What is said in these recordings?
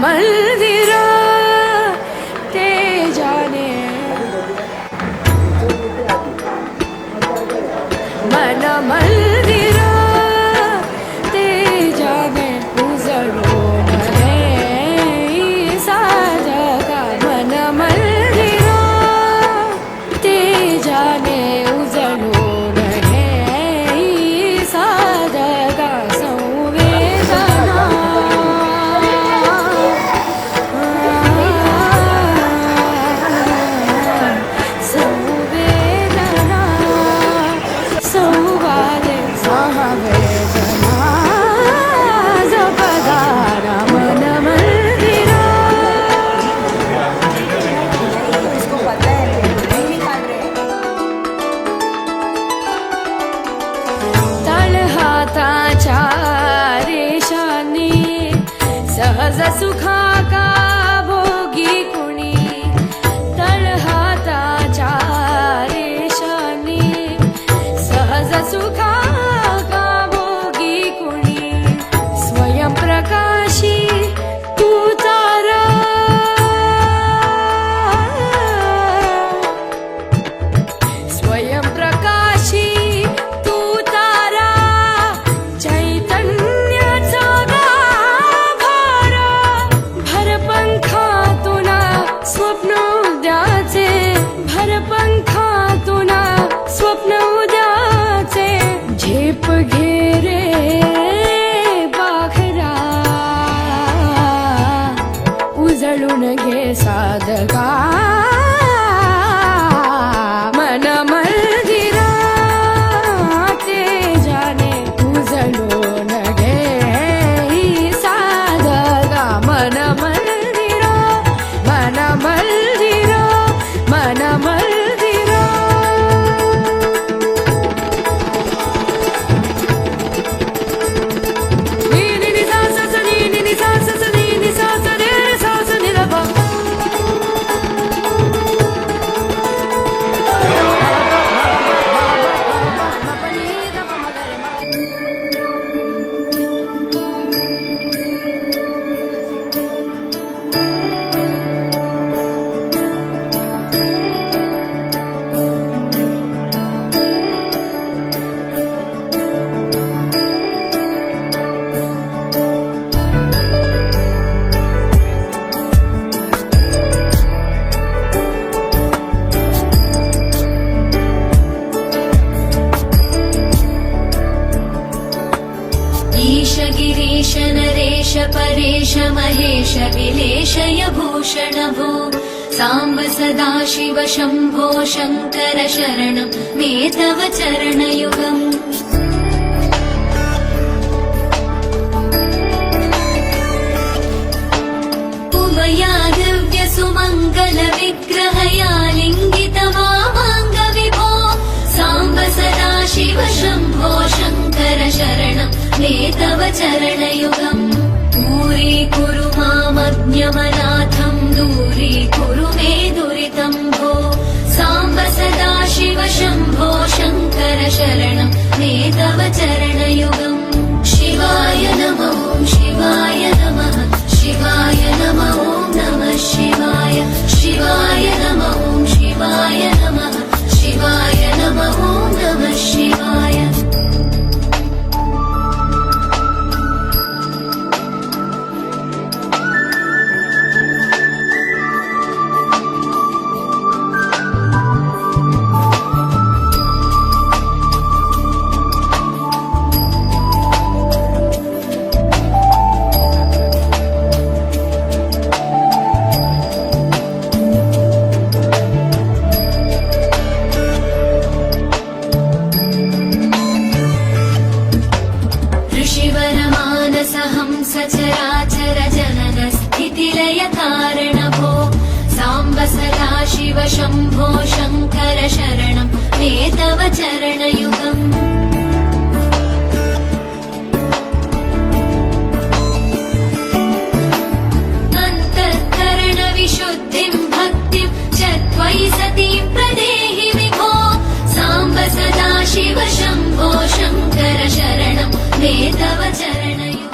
मंदिर ते जाने मन मंदिर ते जाने उजळून हे साजगा मन मंदिर ते जाने उजळून हे साजगा संवेदना संवेदना संवाद सहवेदना जपदारा मन मंदिरा तळहाताच्या रेषांनी सहज सुखा का भोगी कुणी तळहाताच्या रेषांनी सहज सुखा का भोगी कुणी स्वयंप्रकाशी तू तारा स्वयंप्रकाशी तू तारा चैतन्याचा गाभारा भरपंखातून स्वप्न उद्याचे भरपंखातून स्वप्न उद्याचे झेप घे रे बाखरा उजळून घे साधका मन मंदिरा ते जाने उजळून घे साधका मन मंदिरा मन मंदिरा मन मंदिरा नी नी नी सा सा सा नी नी नी सा सा सा नी नी सा सा रे रे सा सा नी ला बा ईश गिरीश नरेश परेश महेश विलेशय भूषण भो सांब सदाशिव शंभो शंकर शरणं मे तव चरणयुगम् उमया दिव्य सुमङ्गल विग्रहया लिङ्गित वामाङ्ग विभो सांब सदाशिव शंभो शंकर शरणं मे तव चरणयुगम् दूरीकुरु मामज्ञमनाथं दूरीकुरु मे दुरितं भो सांब सदाशिव शंभो शंकर शरणं मे तव चरणयुगम् शिवाय नमो शिवाय नमः शिवाय नमो नमः शिवाय शिवाय नमो शिवाय नमः शिवाय नमो नमः शिवाय सचराचर जनन स्थितिलय कारण भो सांब सदाशिव शंभो शंकर शरणं मे तव चरणयुगम् अन्तःकरण विशुद्धिं भक्तिं च त्वयि सतीं प्रदेहि विभो सांब सदाशिव शंभो शंकर शरणं मे तव चरणयुगम्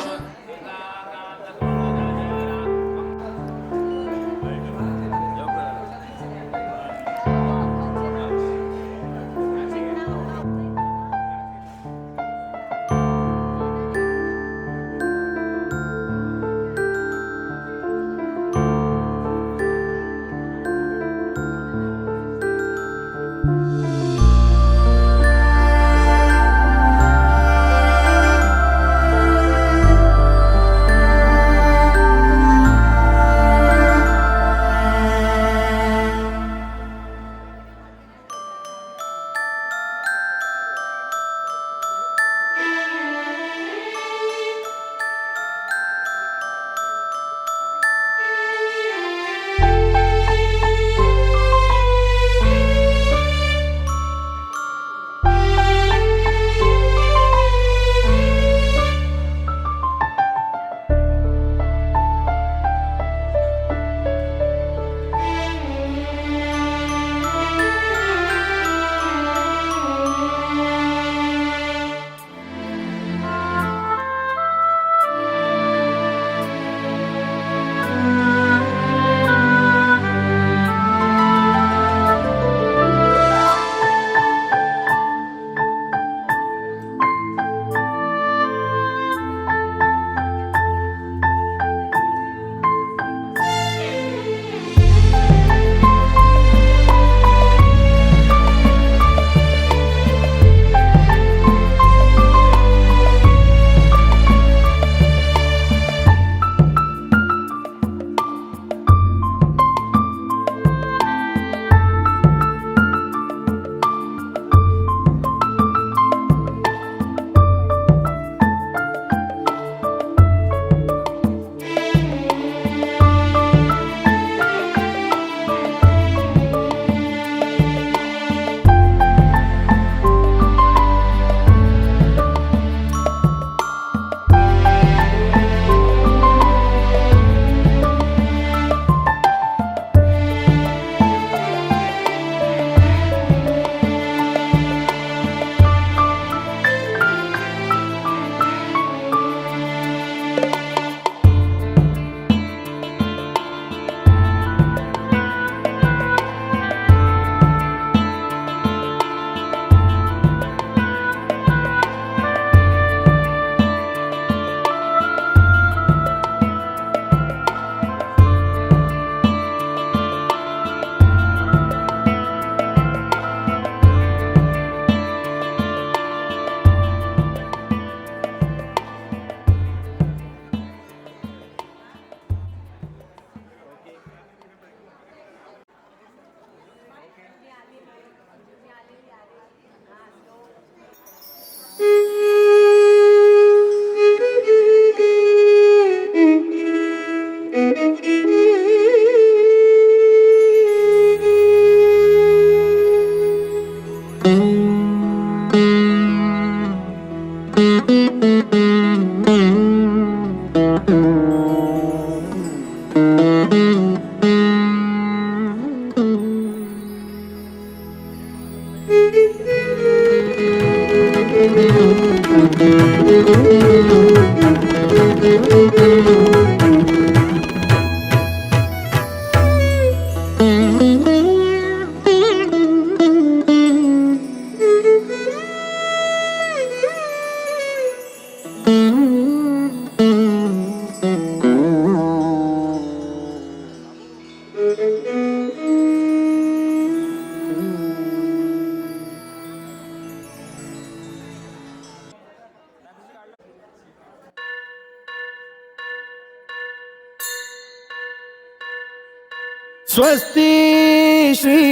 स्वस्ति श्री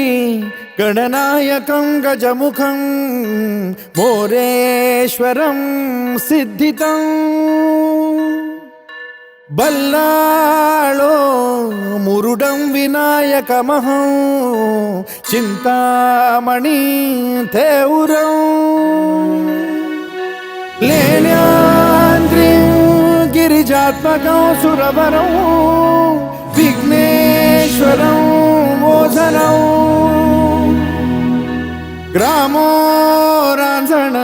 गणनायकं गजमुखं मोरेश्वरं सिद्धितं बल्लाळो मुरुडं विनायकमहं चिन्तामणि थेउरं लेण्याद्रिं गिरिजात्मकं सुरवरं विघ्नेश्वरं मोचनं ग्रामो रांझण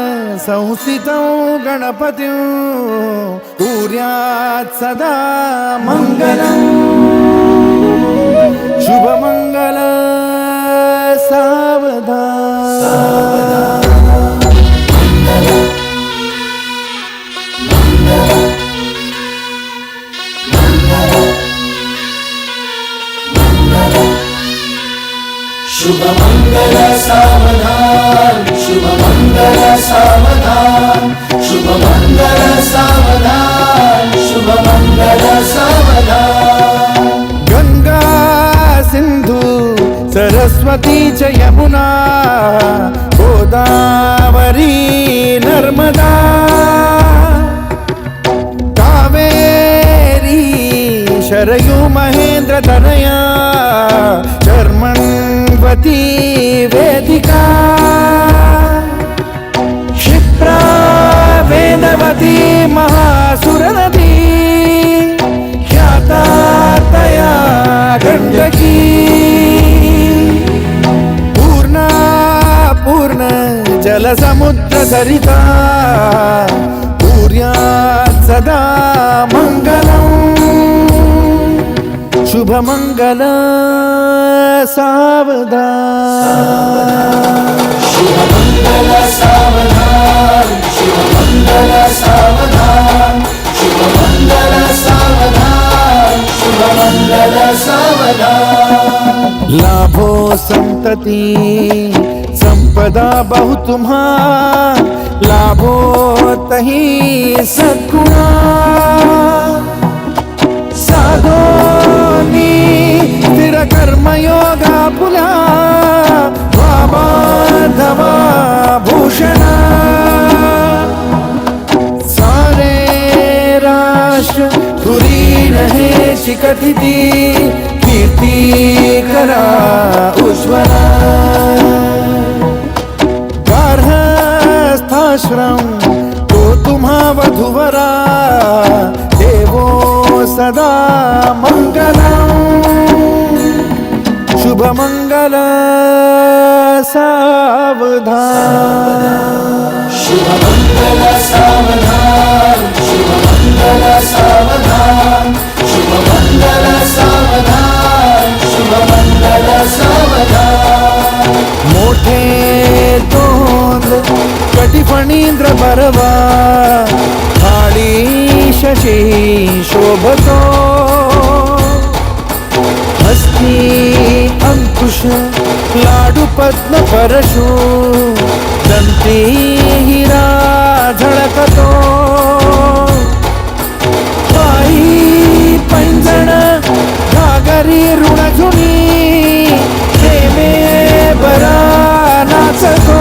संस्थितं गणपतिं कुर्यात् सदा मङ्गलं शुभमङ्गल सावधान शुभमंगल सावधान शुभमंगल सावधान शुभमंगल सावधान शुभमंगल सावधान गंगा सिंधु सरस्वती च यमुना गोदावरी नर्मदा कावेरी शरयू महेंद्र तनया शर्मण्वती वेदिका क्षिप्रा वेदवती महासुरनदी ख्याता तया गण्डकी पूर्णा पूर्ण जलसमुद्र सरिता कुर्यात् सदा मङ्गलम् शुभमङ्गल सावधान शुभमंगल सावधान शुभमंगल सावधान शुभमंगल सावधान शुभमंगल सावधान लाभो संतति संपदा बहु तुम्हा लाभो तही सद्गुणा साधोनी स्थिर कर्मयोगा पुला वामाधवा भूषणा सारे राष्ट्र धुरी रहे शिकथिती कीर्ती करा उज्ज्वला गार्हस्थाश्रम तो तुम्हा वधुवरा देवो सदा मङ्गलम् शुभमङ्गल सावधान शुभमंगल सावधान शुभमंगल सावधान शुभमंगल सावधान शुभमंगल सावधान मोठे तोंड कटिफणींद्र बरवा थाळी शशी शोभतो हस्ती अंकुश लाडू पद्म परशु दंती हिरा झळकतो पायी पैंजण घागरी ऋणझुणी प्रेमे बरा नाचतो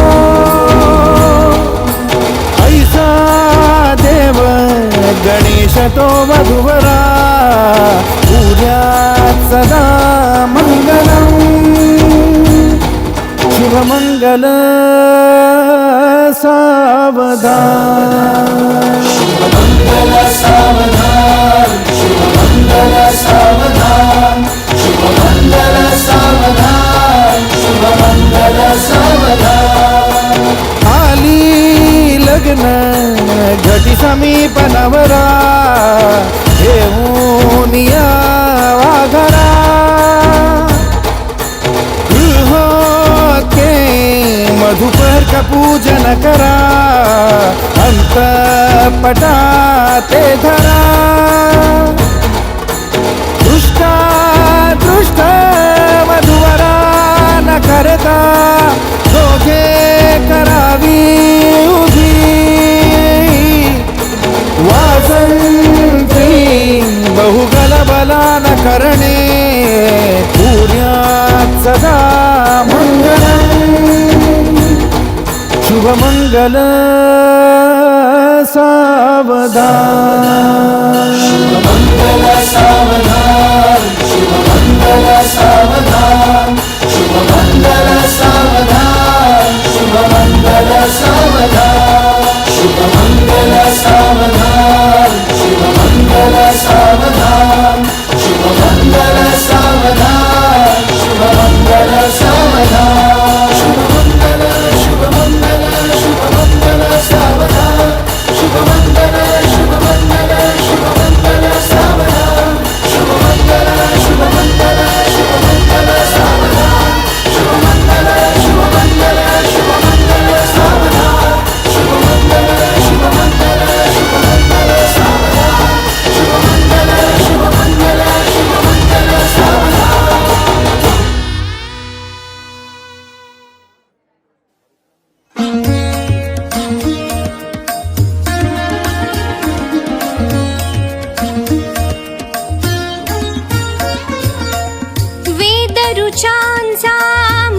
ऐसा देव गणेश तो वधुवरा उद्यात सदा मंगलम शुभ शुभमंगल सावधान शुभमंगल सावधान शुभमंगल सावधान शुभमंगल सावधान शुभमंगल सावधान आली लग्न घटी समीप नवरा घेऊन यावा घरा गृहोके मधुपर्क पूजन करा अंतपटाते धरा दृष्ट वधूवरा न करता दोघे करावी उभी वासंती बहुगलबला न करणे पुण्यात सदा मंगलम् शुभमंगल सावधान शुभमंगल सावधान शुभमंगल सावधान शुभमंगल सावधान शुभमंगल सावधान शुभमंगल सावधान शुभमंगल सावधान शुभमंगल सावधान शुभमंगल सावधान शुभमंगल शुभमंगल शुभमंगल सावधान शुभमंगल शुभमंगल शुभमंगल सावधान शुभमंगल शुभमंगल शुभमंगल सावधान शुभमंगल शुभमंगल शुभमंगल सावधान शुभमंगल शुभमंगल शुभमंगल सावधान शुभमंगल शुभमंगल शुभमंगल सावधान वेदरुचांचा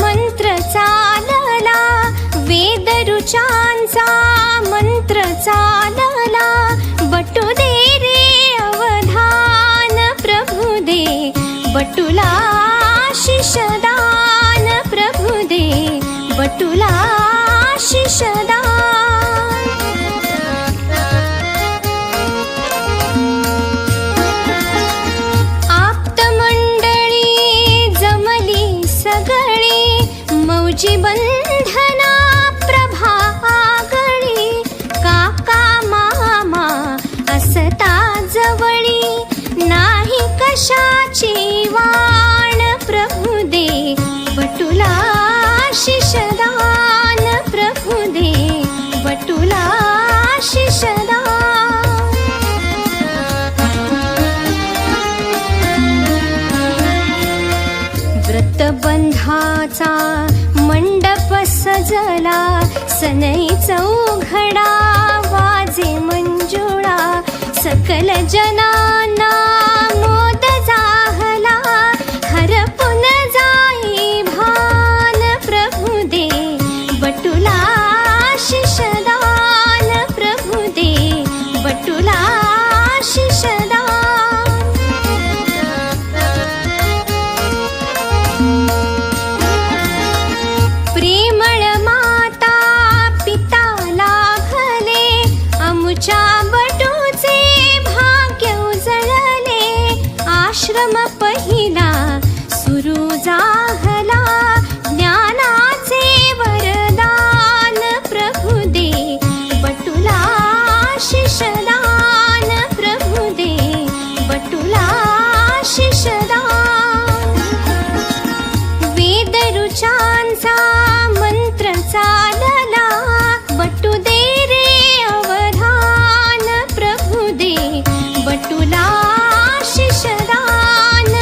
मंत्र चालला वेदरुचांचा मंत्र चालला बटू दे रे अवधान प्रभु दे बटुला शिषदान प्रभु दे बटुला शिषदान आप्तमंडळी जमली सगळी मौजी बंधना प्रभागळी काका मामा असता जवळी नाही कशाची वाण प्रभु दे बटुला शिषदान प्रभु दे बटुला शिषदान व्रतबंधाचा मंडप सजला सनई चौघडा वाजे मंजुळा सकल जनांना मोद जाहला हरपुन जाई भान प्रभु दे बटुला शिषदान प्रभु दे बटुला शिषदान प्रेमळ माता पिता लाभले अमुच्या बटूचे भाग्य उजळले आश्रम पहिला सुरू जाहला ज्ञानाचे वरदान प्रभु दे बटुला शिषदान प्रभु दे बटुला शिषदान वेदरुचांचा मंत्र चालला बटू दे रे अवधान प्रभु दे बटुला शिषदान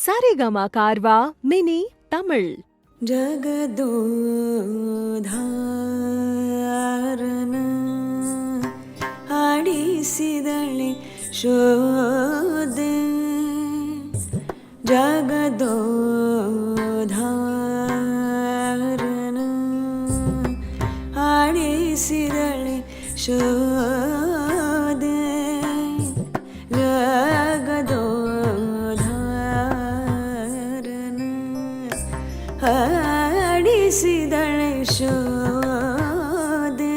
ಸಾರೆಗಮ ಕಾರ್ವಾ ಮಿನಿ ತಮಿಳ್. ಜಗದೋಧಾರನ ಆಡಿಸಿದಳೆ ಶೋದೆ ಜಗದೋಧಾರನ ಆಡಿಸಿದಳೆ ಶೋದೆ ಜಗದೋಧಾರನ ಆಡಿಸಿದಳೆ ಶೋದೆ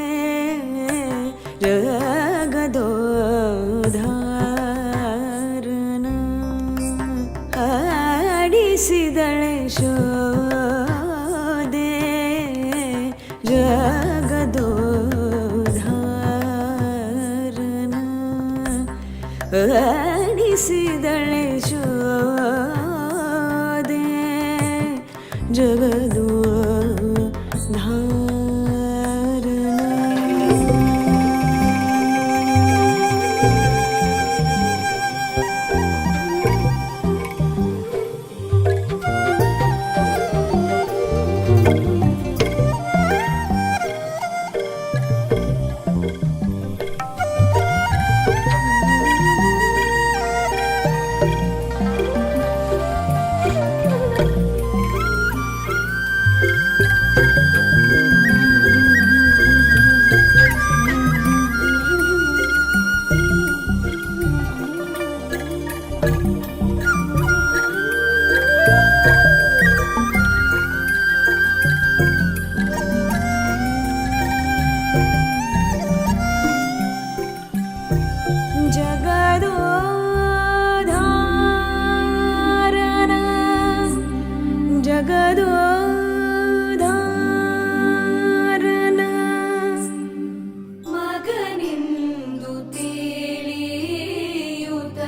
ಜಗದೋಧಾರನ ಆಡಿಸಿದಳೆ ಶೋದೆ ಜಗದೋಧಾರನ ಆಡಿಸಿದಳೆ ಶೋದೆ ಜಗದೋಧಾರನ ಮಗನೆಂದು ತಿಳಿಯುತ್ತ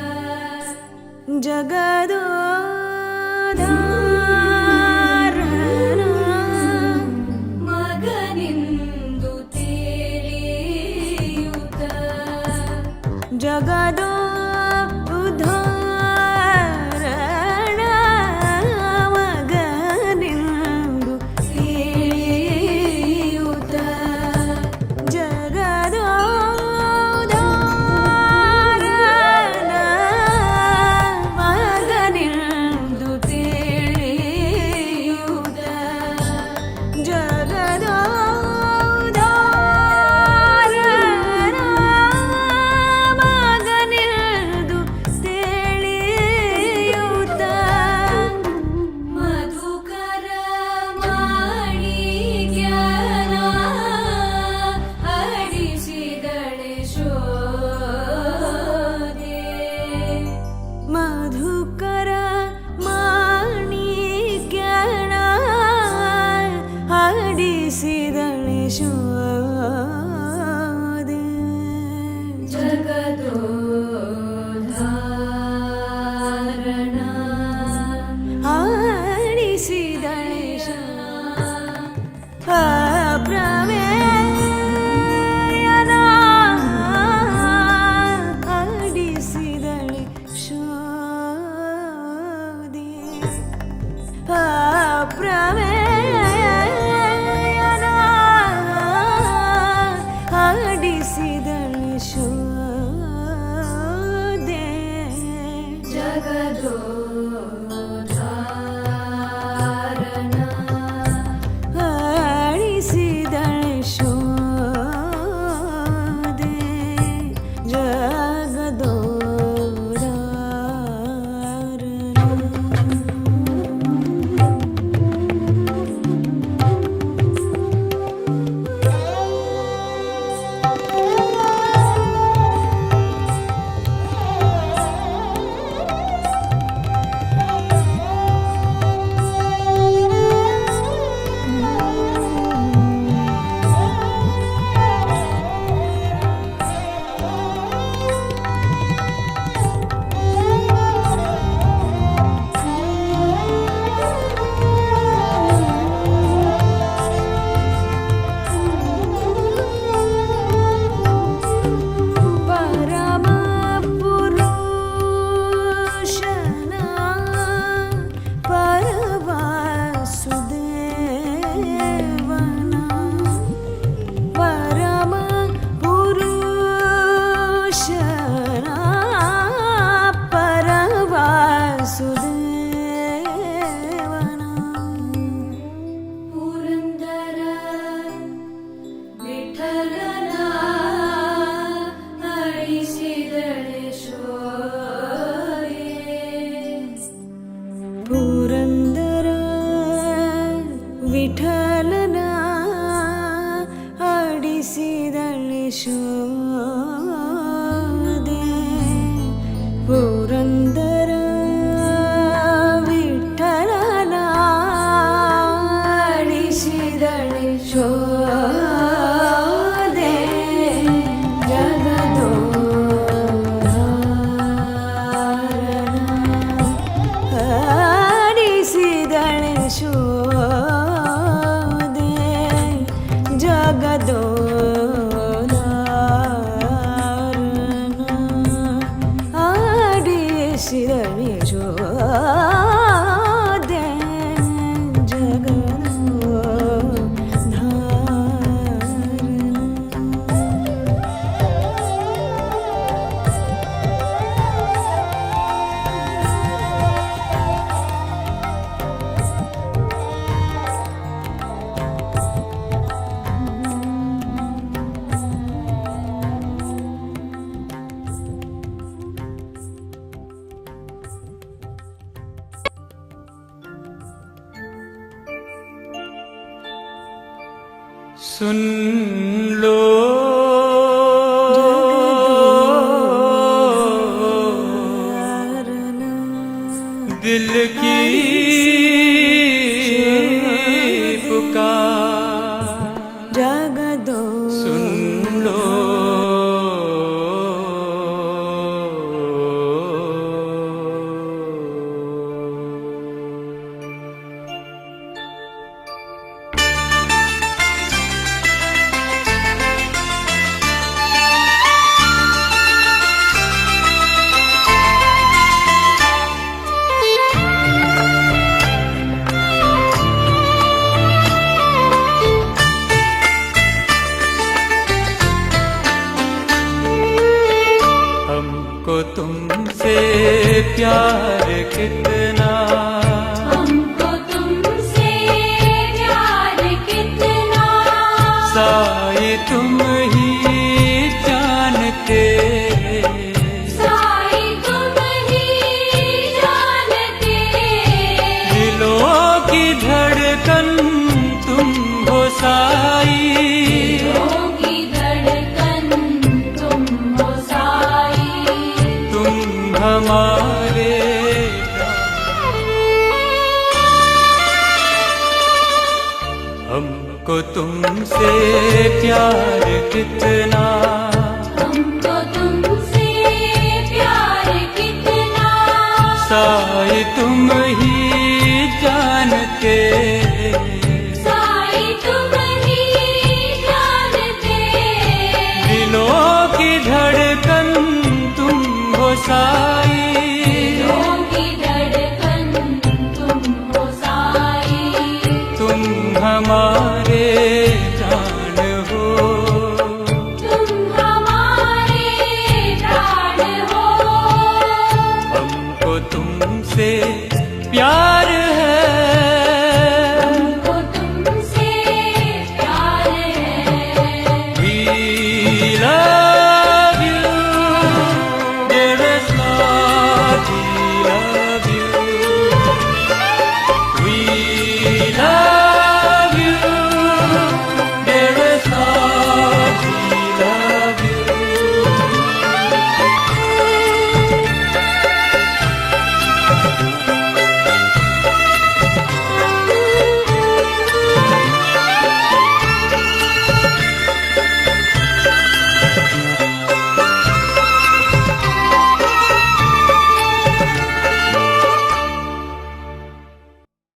ಜಗದೋಧಾರನ ಮಗನೆಂದು ತಿಳಿಯುತ್ತ ಜಗದೋಧಾರನ ಮಗನೆಂದು ತಿಳಿಯುತ್ತ ಜಗದೋಧಾರನ ಮಗನೆಂದು ತಿಳಿಯುತ್ತ ಜಗದೋಧಾರನ ಮಗನೆಂದು ತಿಳಿಯುತ್ತ ಮಧುಕರ ಮಾಣಿಕ್ಯನ ಹರಿಸಿದಳೆ ಶೋದೆ ಮಧುಕರ ಮಾಣಿಕ್ಯನ ಹರಿಸಿದಳೆ ಶೋದೆ ಜಗದೋಧಾರನ ಆಡಿಸಿದಳೆ ಪ್ರಮೇಯನ ಆಡಿಸಿದಳೆ ಶೋದೆ ಪ್ರಮೇಯನ ಆಡಿಸಿದಳೆ ಶೋದೆ ಜಗದೋಧಾರನ ಆಡಿಸಿದಳೆ ಶೋದೆ ಜಗದೋಧಾರನ यशोदे पुरंदर विठ्ठलाला आळीशीदळ शोधे जगदोधारण आळीशीदळ शोधे जगदोधारण आळीशीदळ शोधे सुन लो दिल की पुकार जगदो सुन लो हमको तुमसे प्यार कितना हमको तुमसे प्यार कितना साई तुम ही जानते साई तुम ही जानते दिलों की धड़कन तुम हो साई दिलों की धड़कन तुम हो साई तुम हमारे हमको तुमसे प्यार कितना हमको तुमसे प्यार कितना साई तुम ही जानते साई तुम ही जानते दिलों की धड़कन तुम हो साई दिलों की धड़कन तुम हो साई तुम हमारे जान हो तुम हमारे प्राण हो हमको तुमसे प्यार